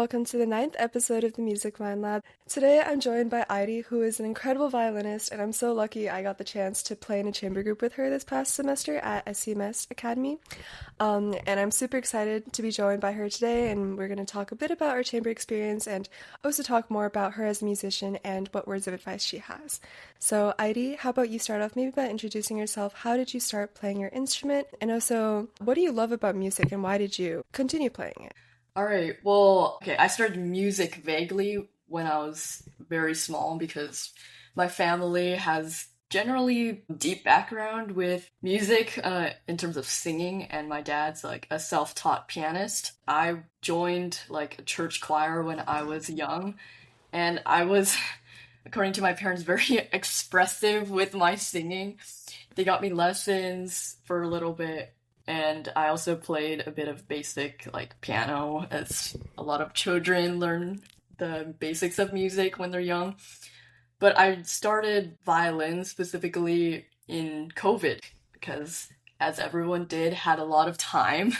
welcome to the ninth episode of the Music Mind Lab. Today I'm joined by Eidee, who is an incredible violinist, and I'm so lucky I got the chance to play in a chamber group with her this past semester at SCMS Academy. And I'm super excited to be joined by her today, and we're going to talk a bit about her chamber experience and also talk more about her as a musician and what words of advice she has. So Eidee, how about you start off maybe by introducing yourself? How did you start playing your instrument? And also, what do you love about music and why did you continue playing it? All right. Well, okay, I started music vaguely when I was very small because my family has generally deep background with music in terms of singing, and my dad's like a self-taught pianist. I joined like a church choir when I was young, and I was, according to my parents, very expressive with my singing. They got me lessons for a little bit. And I also played a bit of basic, like, piano, as a lot of children learn the basics of music when they're young. But I started violin specifically in COVID because, as everyone did, had a lot of time.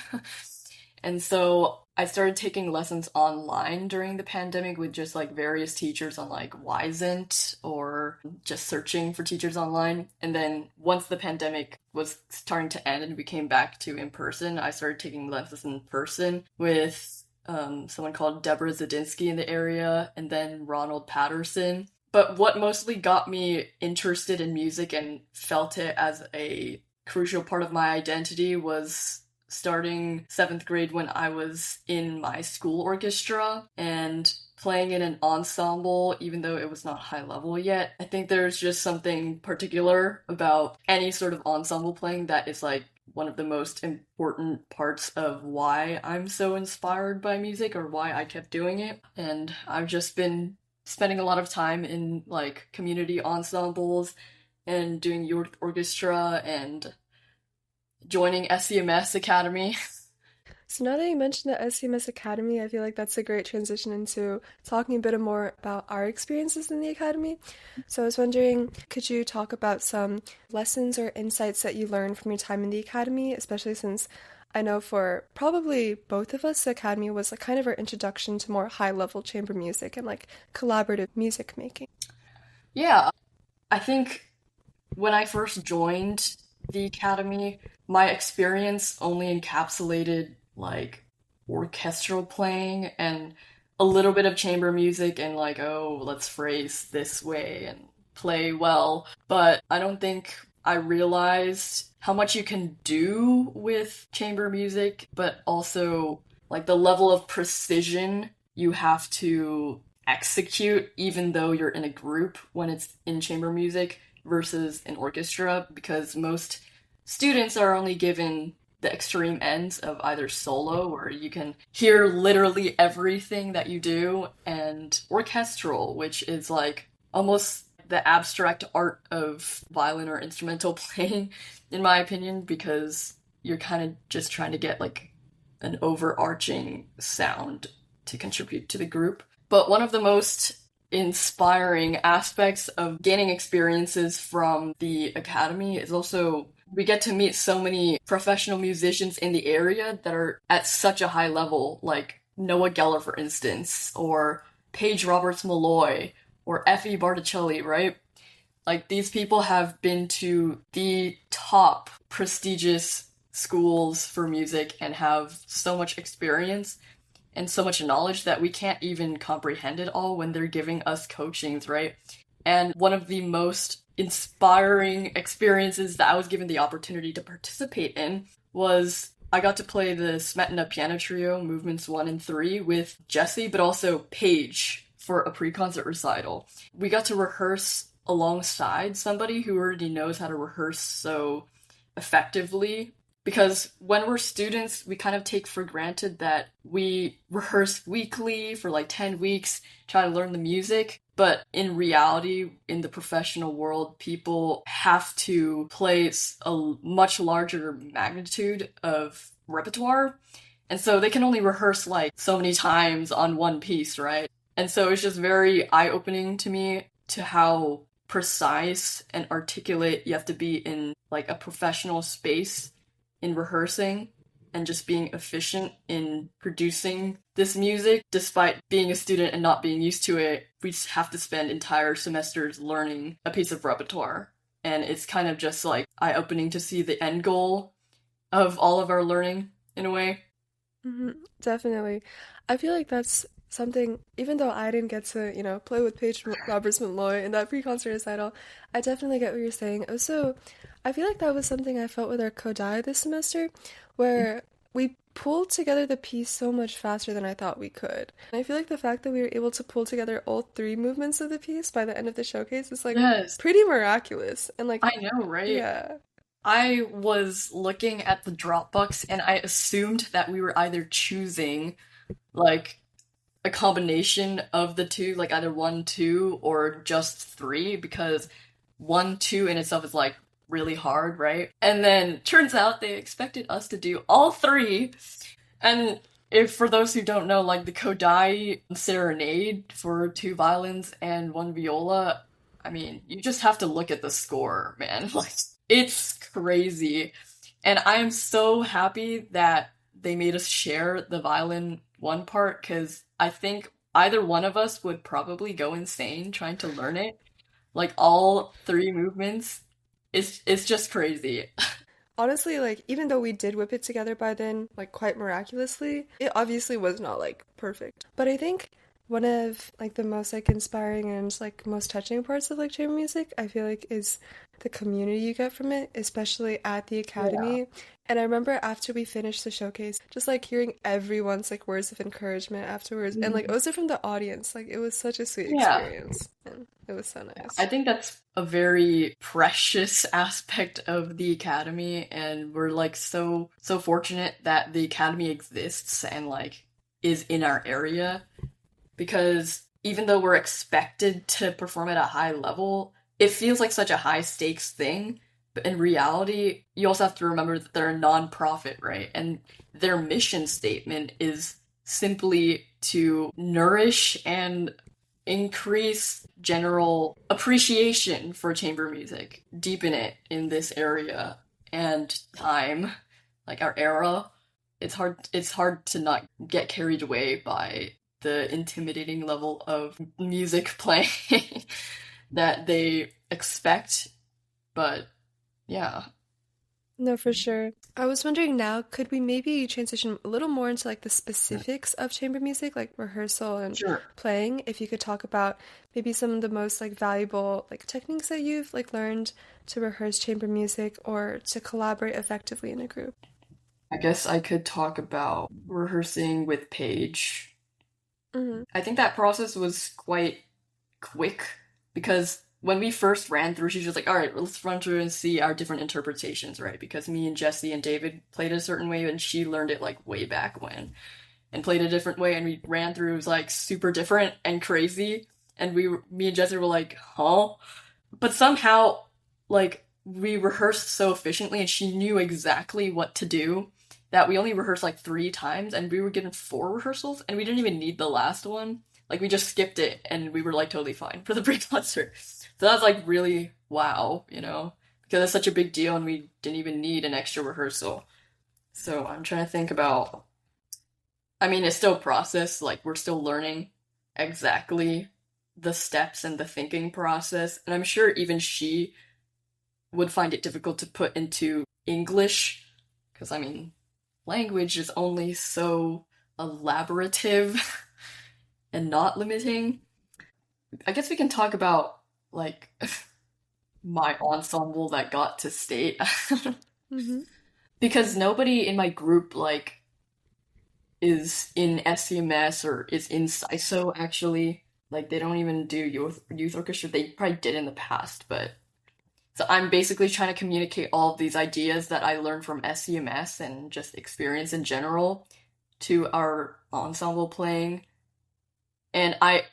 And so I started taking lessons online during the pandemic with just, like, various teachers on, like, Wisent or just searching for teachers online. And then once the pandemic was starting to end and we came back to in person, I started taking lessons in person with someone called Deborah Zadinsky in the area and then Ronald Patterson. But what mostly got me interested in music and felt it as a crucial part of my identity was starting 7th grade when I was in my school orchestra and playing in an ensemble, even though it was not high level yet. I think there's just something particular about any sort of ensemble playing that is like one of the most important parts of why I'm so inspired by music or why I kept doing it. And I've just been spending a lot of time in like community ensembles and doing youth orchestra and joining SCMS Academy. So now that you mentioned the SCMS Academy, I feel like that's a great transition into talking a bit more about our experiences in the Academy. So I was wondering, could you talk about some lessons or insights that you learned from your time in the Academy, especially since I know for probably both of us, the Academy was like kind of our introduction to more high-level chamber music and like collaborative music making. Yeah, I think when I first joined the Academy, my experience only encapsulated like orchestral playing and a little bit of chamber music and like, oh, let's phrase this way and play well. But I don't think I realized how much you can do with chamber music, but also like the level of precision you have to execute even though you're in a group when it's in chamber music versus an orchestra, because most students are only given the extreme ends of either solo, where you can hear literally everything that you do, and orchestral, which is like almost the abstract art of violin or instrumental playing, in my opinion, because you're kind of just trying to get like an overarching sound to contribute to the group. But one of the most inspiring aspects of gaining experiences from the Academy is also we get to meet so many professional musicians in the area that are at such a high level, like Noah Geller, for instance, or Paige Roberts-Malloy, or Effie Barticelli, right? Like, these people have been to the top prestigious schools for music and have so much experience and so much knowledge that we can't even comprehend it all when they're giving us coachings, right? And one of the most inspiring experiences that I was given the opportunity to participate in was I got to play the Smetana Piano Trio Movements 1 and 3 with Jesse, but also Paige for a pre-concert recital. We got to rehearse alongside somebody who already knows how to rehearse so effectively. Because when we're students, we kind of take for granted that we rehearse weekly for like 10 weeks, try to learn the music. But in reality, in the professional world, people have to play a much larger magnitude of repertoire. And so they can only rehearse like so many times on one piece, right? And so it's just very eye-opening to me to how precise and articulate you have to be in like a professional space in rehearsing. and just being efficient in producing this music. Despite being a student and not being used to it, we just have to spend entire semesters learning a piece of repertoire. And it's kind of just like eye-opening to see the end goal of all of our learning in a way. Hmm. Definitely. I feel like that's something, even though I didn't get to, play with Paige Roberts Malloy in that pre-concert recital, I definitely get what you're saying. Also, I feel like that was something I felt with our Kodai this semester, where we pulled together the piece so much faster than I thought we could. And I feel like the fact that we were able to pull together all three movements of the piece by the end of the showcase is like Yes, pretty miraculous. And like, I know, right? yeah. I was looking at the Dropbox and I assumed that we were either choosing like a combination of the two, like either one, two, or just three, because one, two in itself is like really hard, right? And then turns out they expected us to do all three. And if for those who don't know, like the Kodai Serenade for two violins and one viola, I mean, you just have to look at the score, man. Like, it's crazy. And I am so happy that they made us share the violin one part because I think either one of us would probably go insane trying to learn it. Like all three movements. It's just crazy. Honestly, like, even though we did whip it together by then, like, quite miraculously, it obviously was not, like, perfect. But I think one of, like, the most, like, inspiring and, like, most touching parts of, like, chamber music, I feel like, is the community you get from it, especially at the Yeah. academy. And I remember after we finished the showcase, just, like, hearing everyone's, like, words of encouragement afterwards, and, like, Mhm. also from the audience. Like, it was such a sweet Yeah. experience, and it was so I nice. think that's a very precious aspect of the academy, and we're like so fortunate that the academy exists and like is in our area because even though we're expected to perform at a high level, it feels like such a high stakes thing. But in reality, you also have to remember that they're a nonprofit, right? And their mission statement is simply to nourish and increase general appreciation for chamber music, deepen it in this area and time, like our era. It's hard to not get carried away by the intimidating level of music playing that they expect, but yeah. No, for sure. I was wondering now, could we maybe transition a little more into like the specifics of chamber music, like rehearsal and Sure. playing? If you could talk about maybe some of the most like valuable like techniques that you've like learned to rehearse chamber music or to collaborate effectively in a group. I guess I could talk about rehearsing with Paige. Mm-hmm. I think that process was quite quick because when we first ran through, she was just like, all right, let's run through and see our different interpretations, right? Because me and Jesse and David played a certain way and she learned it like way back when and played a different way and we ran through, it was like super different and crazy. And me and Jesse were like, huh? But somehow, like, we rehearsed so efficiently and she knew exactly what to do that we only rehearsed like three times and we were given four rehearsals and we didn't even need the last one. Like, we just skipped it and we were like totally fine for the pre-concert. So that was like really wow, because it's such a big deal and we didn't even need an extra rehearsal. So I'm trying to think about, I mean, it's still a process, like, we're still learning exactly the steps and the thinking process. And I'm sure even she would find it difficult to put into English because, I mean, language is only so elaborative and not limiting. I guess we can talk about like my ensemble that got to state Mm-hmm. because nobody in my group like is in SCMS or is in SISO actually. Like they don't even do youth orchestra. They probably did in the past, but so I'm basically trying to communicate all of these ideas that I learned from SCMS and just experience in general to our ensemble playing. And I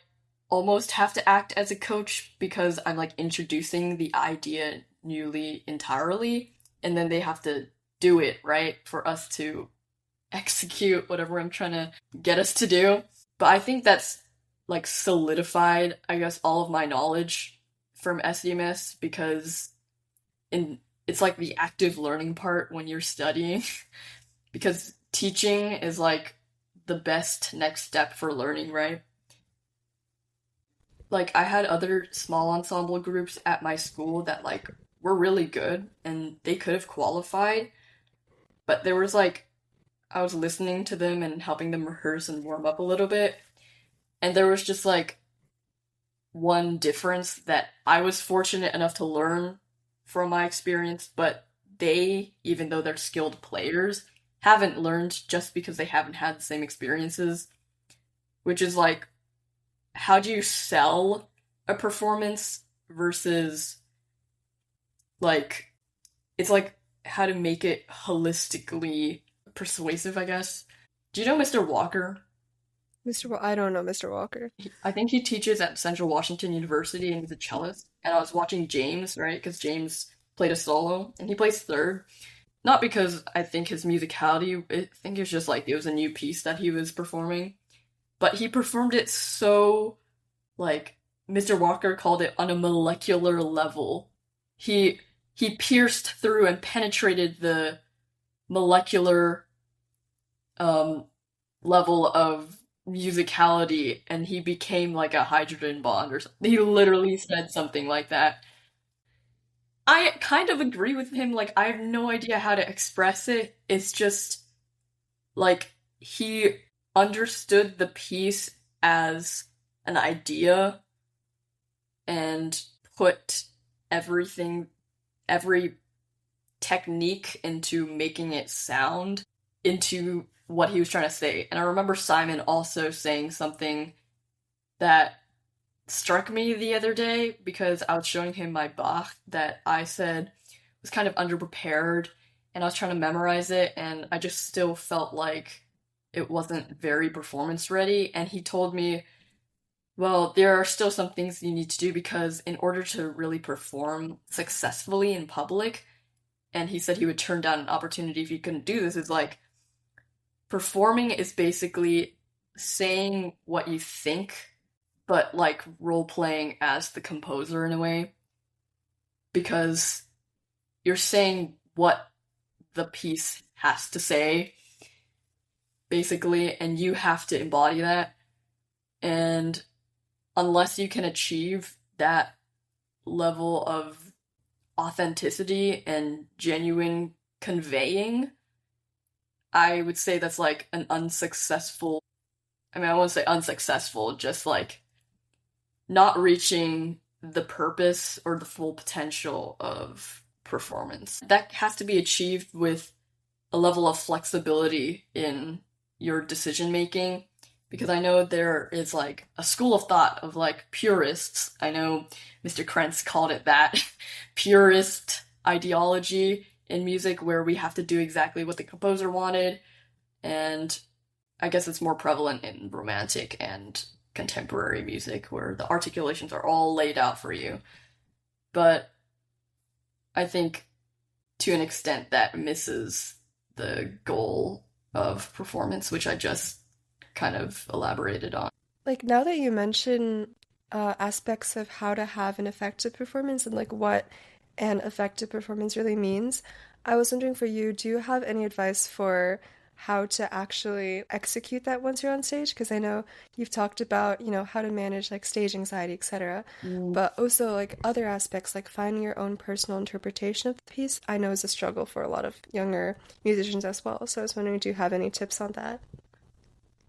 almost have to act as a coach because I'm like introducing the idea newly entirely, and then they have to do it, right? For us to execute whatever I'm trying to get us to do. But I think that's like solidified, I guess, all of my knowledge from SEMS because in it's like the active learning part when you're studying. because teaching is like the best next step for learning, right? Like I had other small ensemble groups at my school that like were really good and they could have qualified, but there was like I was listening to them and helping them rehearse and warm up a little bit, and there was just like one difference that I was fortunate enough to learn from my experience, but they, even though they're skilled players, haven't learned just because they haven't had the same experiences, which is like, how do you sell a performance versus like, it's like how to make it holistically persuasive, I guess. Do you know Mr. Walker? I don't know Mr. Walker. I think he teaches at Central Washington University and he's a cellist. And I was watching James, right? Because James played a solo and he plays third. Not because I think his musicality, I think it's just like it was a new piece that he was performing. But he performed it so, like, Mr. Walker called it on a molecular level. He he pierced through and penetrated the molecular um level of musicality and he became like a hydrogen bond or something. He literally said something like that. I kind of agree with him. Like, I have no idea how to express it. It's just like he understood the piece as an idea and put everything, every technique into making it sound into what he was trying to say. And I remember Simon also saying something that struck me the other day because I was showing him my Bach that I said was kind of underprepared and I was trying to memorize it and I just still felt like it wasn't very performance ready. And he told me, well, there are still some things you need to do because in order to really perform successfully in public, and he said he would turn down an opportunity if he couldn't do this, is like performing is basically saying what you think, but like role playing as the composer in a way, because you're saying what the piece has to say, basically, and you have to embody that. And unless you can achieve that level of authenticity and genuine conveying, I would say that's like an unsuccessful. I mean, I won't say unsuccessful, just like not reaching the purpose or the full potential of performance. That has to be achieved with a level of flexibility in your decision making because I know there is like a school of thought of like purists. I know Mr. Krentz called it that purist ideology in music where we have to do exactly what the composer wanted, and I guess it's more prevalent in romantic and contemporary music where the articulations are all laid out for you. But I think to an extent that misses the goal of performance, which I just kind of elaborated on. Like now that you mention aspects of how to have an effective performance and like what an effective performance really means, I was wondering for you, do you have any advice for how to actually execute that once you're on stage? Because I know you've talked about, how to manage like stage anxiety, etc. Mm, But also like other aspects, like finding your own personal interpretation of the piece, I know is a struggle for a lot of younger musicians as well. So I was wondering, do you have any tips on that?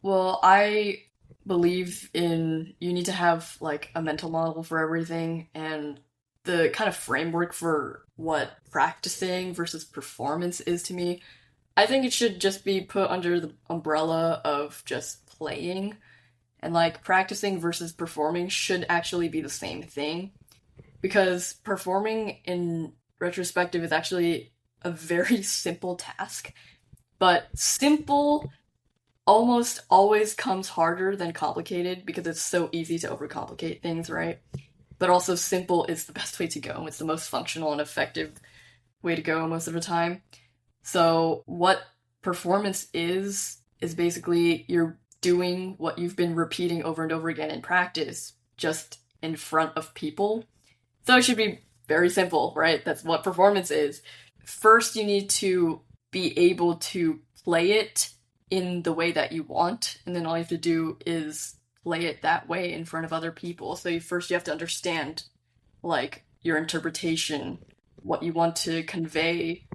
well, I believe in you need to have like a mental model for everything and the kind of framework for what practicing versus performance is to me. I think it should just be put under the umbrella of just playing, and like practicing versus performing should actually be the same thing because performing in retrospective is actually a very simple task, but simple almost always comes harder than complicated because it's so easy to overcomplicate things, right? But also simple is the best way to go. It's the most functional and effective way to go most of the time. So what performance is basically you're doing what you've been repeating over and over again in practice, just in front of people. So it should be very simple, right? That's what performance is. First, you need to be able to play it in the way that you want, and then all you have to do is play it that way in front of other people. So first you have to understand like your interpretation, what you want to convey,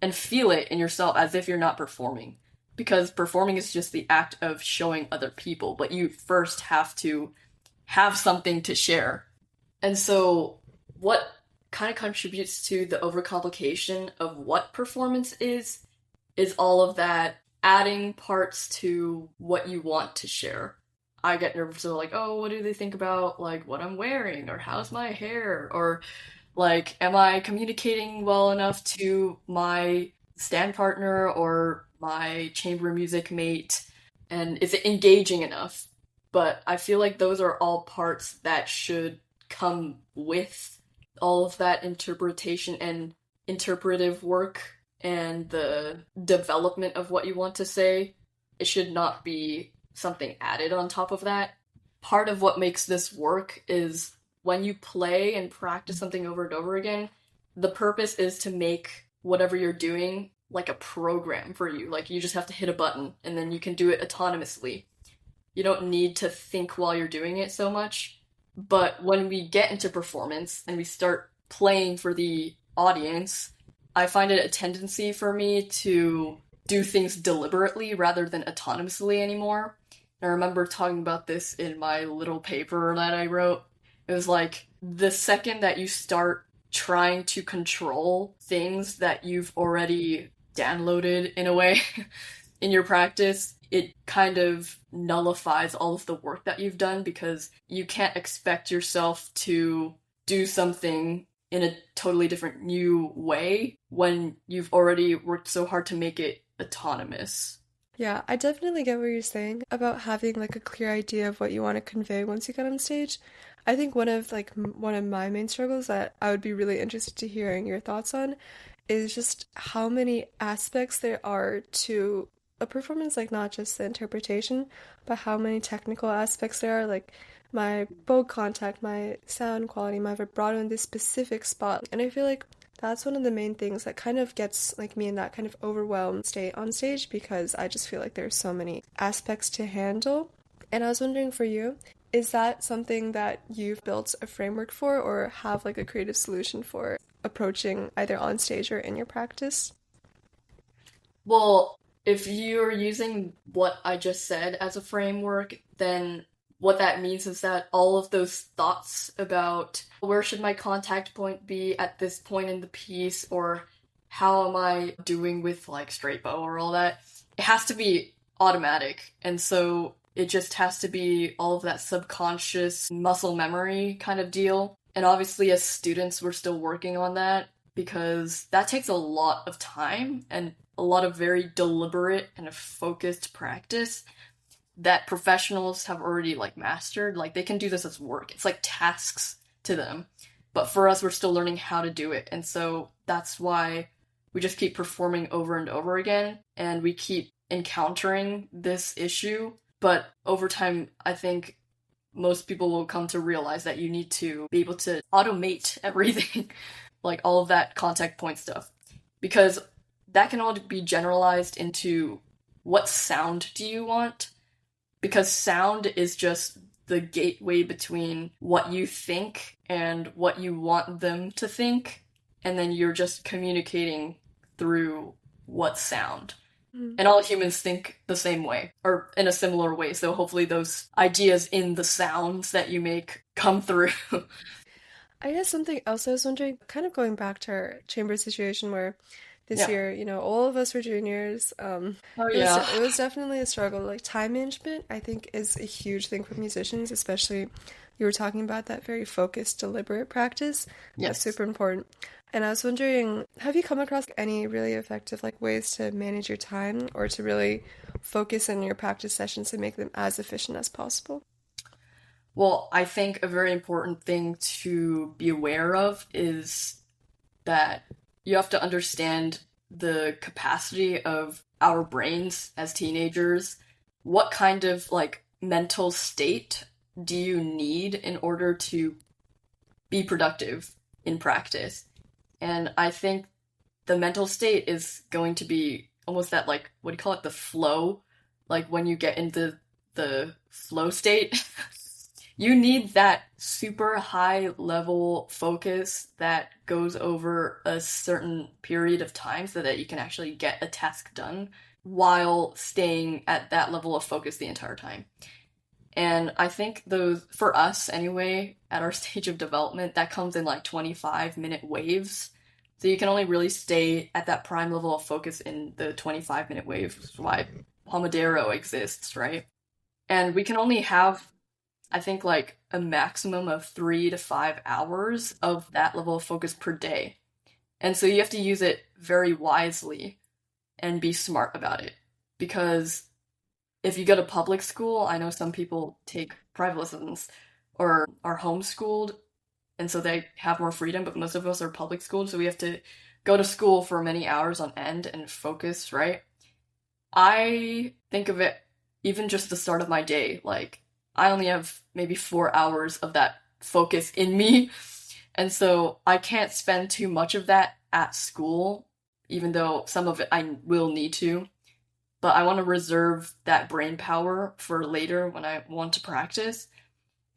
and feel it in yourself as if you're not performing. Because performing is just the act of showing other people, but you first have to have something to share. And so, what kind of contributes to the overcomplication of what performance is all of that adding parts to what you want to share. I get nervous of like, oh, what do they think about like what I'm wearing or how's my hair or like am I communicating well enough to my stand partner or my chamber music mate and is it engaging enough? But I feel like those are all parts that should come with all of that interpretation and interpretive work and the development of what you want to say. It should not be something added on top of that. Part of what makes this work is when you play and practice something over and over again, the purpose is to make whatever you're doing like a program for you. Like you just have to hit a button and then you can do it autonomously. You don't need to think while you're doing it so much. But when we get into performance and we start playing for the audience, I find it a tendency for me to do things deliberately rather than autonomously anymore. I remember talking about this in my little paper that I wrote. It was like the second that you start trying to control things that you've already downloaded in a way in your practice, it kind of nullifies all of the work that you've done because you can't expect yourself to do something in a totally different new way when you've already worked so hard to make it autonomous. Yeah, I definitely get what you're saying about having like a clear idea of what you want to convey once you get on stage. I think one of my main struggles that I would be really interested to hearing your thoughts on is just how many aspects there are to a performance, like not just the interpretation, but how many technical aspects there are, like my bow contact, my sound quality, my vibrato in this specific spot. And I feel like that's one of the main things that kind of gets like me in that kind of overwhelmed state on stage because I just feel like there's so many aspects to handle. And I was wondering for you, is that something that you've built a framework for or have like a creative solution for approaching either on stage or in your practice? Well, if you're using what I just said as a framework, then what that means is that all of those thoughts about where should my contact point be at this point in the piece or how am I doing with like straight bow or all that, it has to be automatic. And so it just has to be all of that subconscious muscle memory kind of deal. And obviously as students, we're still working on that because that takes a lot of time and a lot of very deliberate and focused practice that professionals have already like mastered. Like they can do this as work. It's like tasks to them. But for us, we're still learning how to do it. And so that's why we just keep performing over and over again. And we keep encountering this issue. But over time, I think most people will come to realize that you need to be able to automate everything, like all of that contact point stuff. Because that can all be generalized into what sound do you want? Because sound is just the gateway between what you think and what you want them to think, and then you're just communicating through what sound. And all humans think the same way, or in a similar way, so hopefully those ideas in the sounds that you make come through. I guess something else I was wondering, kind of going back to our chamber situation where this Yeah. year, all of us were juniors. Oh, yeah. It was definitely a struggle. Like time management, I think, is a huge thing for musicians, especially you were talking about that very focused, deliberate practice. That's Yes. super important. And I was wondering, have you come across any really effective like ways to manage your time or to really focus on your practice sessions and make them as efficient as possible? Well, I think a very important thing to be aware of is that you have to understand the capacity of our brains as teenagers. What kind of like mental state do you need in order to be productive in practice? And I think the mental state is going to be almost that like what do you call it, the flow, like when you get into the flow state. You need that super high level focus that goes over a certain period of time so that you can actually get a task done while staying at that level of focus the entire time. And I think those, for us anyway, at our stage of development, that comes in like 25-minute waves. So you can only really stay at that prime level of focus in the 25-minute waves, which is why Pomodoro exists, right? And we can only have, I think, like a maximum of 3 to 5 hours of that level of focus per day. And so you have to use it very wisely and be smart about it. Because if you go to public school, I know some people take private lessons or are homeschooled, and so they have more freedom, but most of us are public schooled, so we have to go to school for many hours on end and focus, right? I think of it even just the start of my day, like I only have maybe 4 hours of that focus in me, and so I can't spend too much of that at school, even though some of it I will need to. But I want to reserve that brain power for later when I want to practice.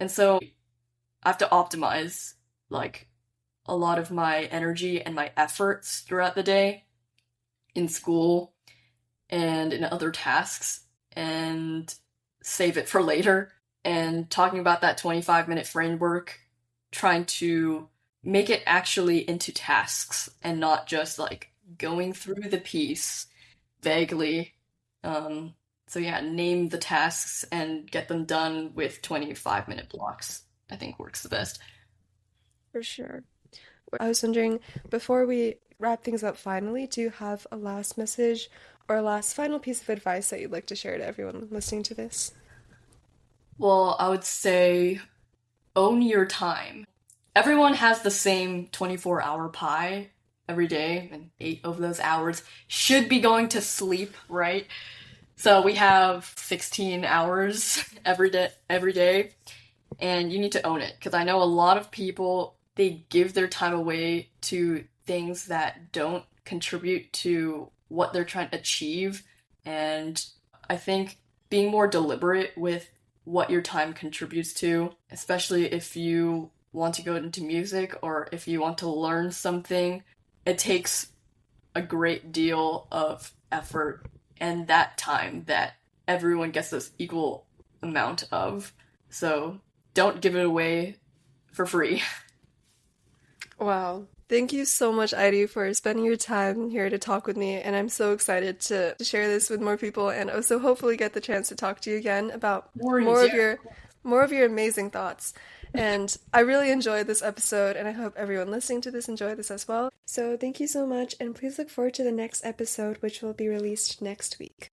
And so I have to optimize like a lot of my energy and my efforts throughout the day in school and in other tasks and save it for later. And talking about that 25-minute framework, trying to make it actually into tasks and not just like going through the piece vaguely. So yeah, name the tasks and get them done with 25-minute blocks, I think works the best. For sure. I was wondering, before we wrap things up finally, do you have a last message or a last final piece of advice that you'd like to share to everyone listening to this? Well, I would say own your time. Everyone has the same 24-hour pie every day, and 8 of those hours should be going to sleep, right? So we have 16 hours every day, and you need to own it because I know a lot of people they give their time away to things that don't contribute to what they're trying to achieve, and I think being more deliberate with what your time contributes to, especially if you want to go into music or if you want to learn something, it takes a great deal of effort and that time that everyone gets this equal amount of. So don't give it away for free. Wow. Thank you so much, Eidee, for spending your time here to talk with me. And I'm so excited to share this with more people and also hopefully get the chance to talk to you again about No worries, more of yeah. your amazing thoughts. And I really enjoyed this episode, and I hope everyone listening to this enjoyed this as well. So thank you so much, and please look forward to the next episode, which will be released next week.